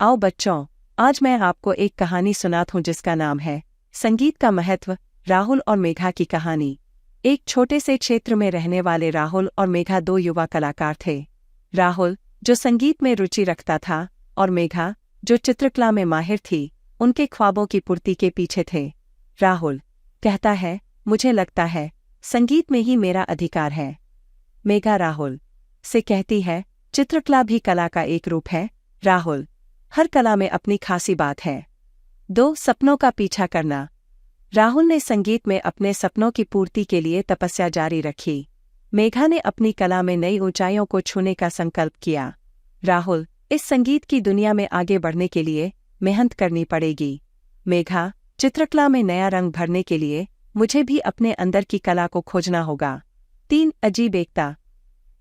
आओ बच्चों, आज मैं आपको एक कहानी सुनाता हूँ जिसका नाम है संगीत का महत्व। राहुल और मेघा की कहानी। एक छोटे से क्षेत्र में रहने वाले राहुल और मेघा दो युवा कलाकार थे। राहुल, जो संगीत में रुचि रखता था, और मेघा, जो चित्रकला में माहिर थी, उनके ख्वाबों की पूर्ति के पीछे थे। राहुल कहता है, मुझे लगता है संगीत में ही मेरा अधिकार है। मेघा राहुल से कहती है, चित्रकला भी कला का एक रूप है। राहुल, हर कला में अपनी खासी बात है। दो सपनों का पीछा करना। राहुल ने संगीत में अपने सपनों की पूर्ति के लिए तपस्या जारी रखी। मेघा ने अपनी कला में नई ऊंचाइयों को छूने का संकल्प किया। राहुल, इस संगीत की दुनिया में आगे बढ़ने के लिए मेहनत करनी पड़ेगी। मेघा, चित्रकला में नया रंग भरने के लिए मुझे भी अपने अंदर की कला को खोजना होगा। 3 अजीब एकता।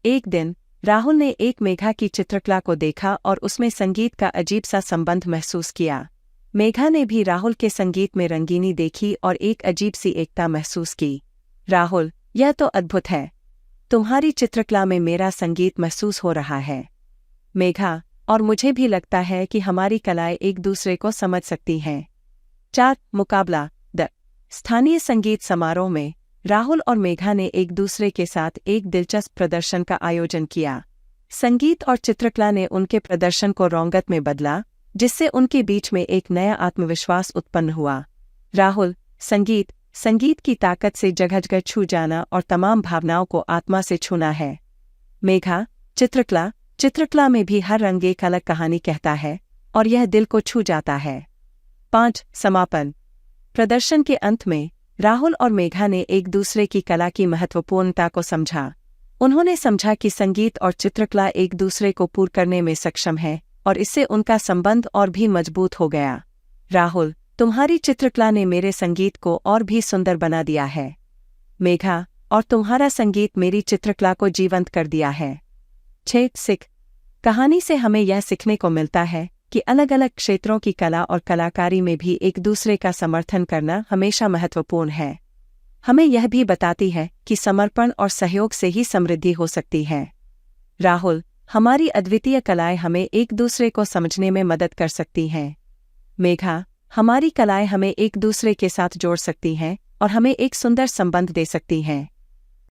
एक दिन राहुल ने एक मेघा की चित्रकला को देखा और उसमें संगीत का अजीब सा संबंध महसूस किया। मेघा ने भी राहुल के संगीत में रंगीनी देखी और एक अजीब सी एकता महसूस की। राहुल, यह तो अद्भुत है। तुम्हारी चित्रकला में मेरा संगीत महसूस हो रहा है। मेघा, और मुझे भी लगता है कि हमारी कलाएं एक दूसरे को समझ सकती हैं। 4 मुकाबला। स्थानीय संगीत समारोह में राहुल और मेघा ने एक दूसरे के साथ एक दिलचस्प प्रदर्शन का आयोजन किया। संगीत और चित्रकला ने उनके प्रदर्शन को रंगत में बदला, जिससे उनके बीच में एक नया आत्मविश्वास उत्पन्न हुआ। राहुल, संगीत की ताकत से जगह जगह छू जाना और तमाम भावनाओं को आत्मा से छूना है। मेघा, चित्रकला में भी हर रंग एक अलग कहानी कहता है और यह दिल को छू जाता है। 5 समापन। प्रदर्शन के अंत में राहुल और मेघा ने एक दूसरे की कला की महत्वपूर्णता को समझा। उन्होंने समझा कि संगीत और चित्रकला एक दूसरे को पूर्ण करने में सक्षम है और इससे उनका संबंध और भी मजबूत हो गया। राहुल, तुम्हारी चित्रकला ने मेरे संगीत को और भी सुंदर बना दिया है। मेघा, और तुम्हारा संगीत मेरी चित्रकला को जीवंत कर दिया है। 6 सीख। कहानी से हमें यह सीखने को मिलता है कि अलग अलग क्षेत्रों की कला और कलाकारी में भी एक दूसरे का समर्थन करना हमेशा महत्वपूर्ण है। हमें यह भी बताती है कि समर्पण और सहयोग से ही समृद्धि हो सकती है। राहुल, हमारी अद्वितीय कलाएं हमें एक दूसरे को समझने में मदद कर सकती हैं। मेघा, हमारी कलाएं हमें एक दूसरे के साथ जोड़ सकती हैं और हमें एक सुंदर संबंध दे सकती हैं।